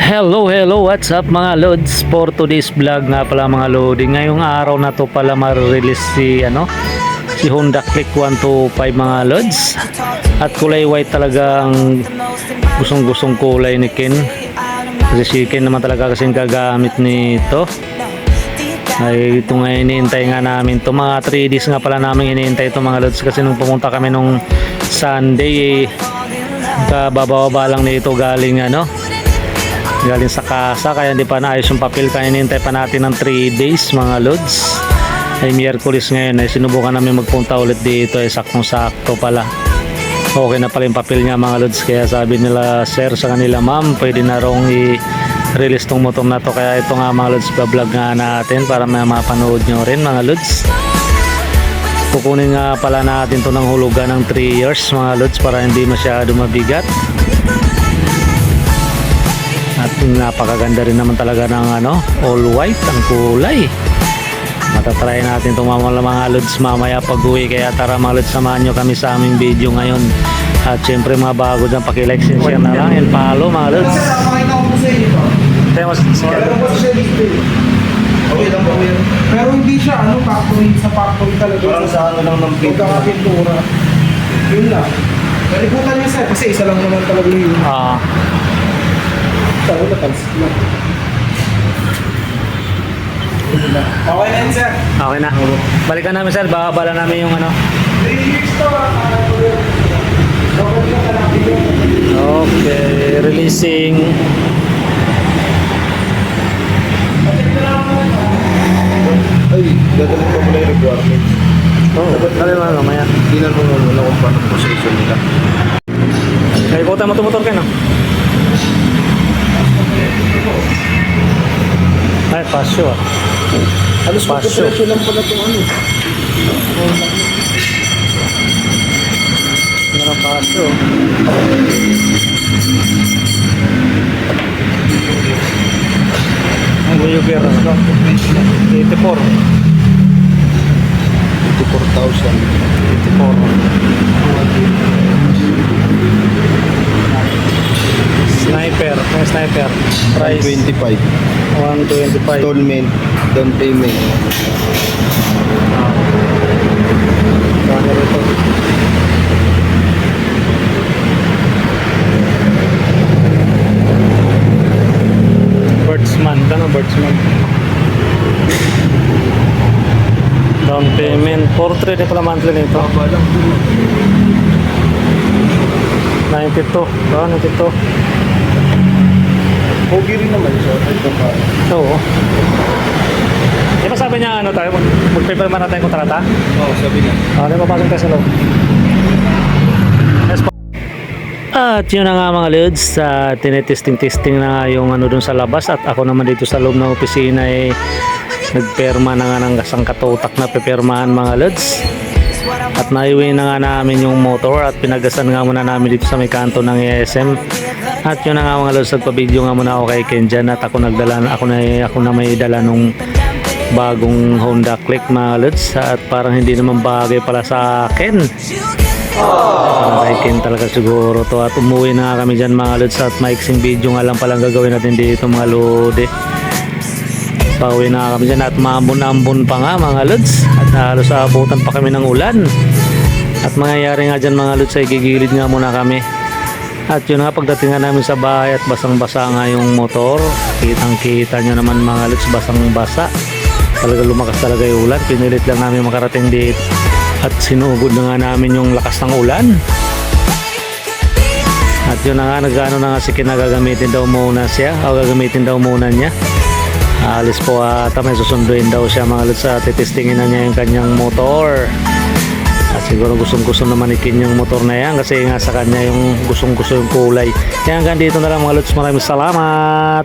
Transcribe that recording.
Hello, what's up mga lods? For today's vlog nga pala mga lodi, ngayong araw na to pala ma-release si Honda Click 125 mga lods. At kulay white talaga ang gustong kulay ni Ken. Kasi si Ken naman talaga kasing gagamit nito. Ay ito nga iniintay nga namin to, mga 3 days nga pala namin iniintay ito mga lods, kasi nung pumunta kami nung Sunday kabababa lang nito galing sa kasa, kaya hindi pa naayos yung papel, kaya hinihintay pa natin ng 3 days mga lods. Ay Miyerkules ngayon ay sinubukan namin magpunta ulit dito, ay saktong-sakto pala okay na pala yung papel niya mga lods. Kaya sabi nila sir sa kanila, ma'am pwede na rong i-release tong motor na to, kaya ito nga mga lods, vlog nga natin para may mapanood nyo rin mga lods. Kukunin nga pala natin to ng hulugan ng 3 years mga lods para hindi masyado mabigat. At napakaganda rin naman talaga ng all white ang kulay. Matatry natin itong mga lods mamaya pag uwi, kaya tara mga lods, samahan nyo kami sa aming video ngayon. At syempre mga bago dyan, pakilike, share na lang and follow mga lods. Okay lang po yan. Pero hindi siya factory, sa factory talaga. Parang sa lang ng pintura. Yun lang. Nalibutan niya sir, kasi isa lang naman talaga yun. Okay na yun sir. Okay na. Balikan namin sir, babala namin yung 3 years to. Okay, releasing. Ay, dadalhin pa muna yung requirements. Kali mo mamaya. Tingnan mo muna kung paano position nila. Ay, ikutan mo tumotor ka no? Ay, pasyo Halos magkapresyo lang pala itong pasyo. Ang Guyuber 84. 84. Sniper. Price 25. 125. Installment, down payment. Kaya ito. Birdsman. Down payment. 4-3 din pala monthly nito. 92. 92. Pogi rin naman siya. Oo. Di ba sabi niya tayo, mag-paperman na tayong kontrata? Oo, sabi niya. Di ba pasok tayo sa loob? Yes po. At yun na nga mga lods, tinetesting na nga yung dun sa labas, at ako naman dito sa loob ng opisina ay nagperma na nga ng kasang katutak na pepermahan mga lods. At naiwi na nga namin yung motor at pinagasan nga muna namin dito sa may kanto ng ESM. At yun na nga mga lods, nagpa-video nga muna ako kay Ken dyan, at ako na may dala nung bagong Honda Click mga lods, at parang hindi naman bagay pala sa akin. Parang kay Ken talaga siguro to. At umuwi na nga kami dyan mga lods, at maiksing video nga lang palang gagawin natin dito mga lodi. Pauwi na kami dyan at maambon-ambon pa nga mga lods, at halos abutan pa kami ng ulan. At mangyayari nga dyan mga lods ay gigilid nga muna kami. At yun nga, pagdating nga namin sa bahay at basang-basa nga yung motor, kitang-kita nyo naman mga lods, basang-basa talaga, lumakas talaga yung ulan. Pinilit lang namin makarating dito at sinugod na nga namin yung lakas ng ulan. At yun na nga, nagano na nga si Ken, gagamitin daw muna niya. Alis po ata, may susunduin daw siya mga lods, at titestingin na niya yung kanyang motor. At siguro gustong-gusto naman ni Ken yung motor na yan, kasi nga sa kanya yung gustong-gusto yung kulay. Kaya hanggang dito na lang mga lods, maraming salamat.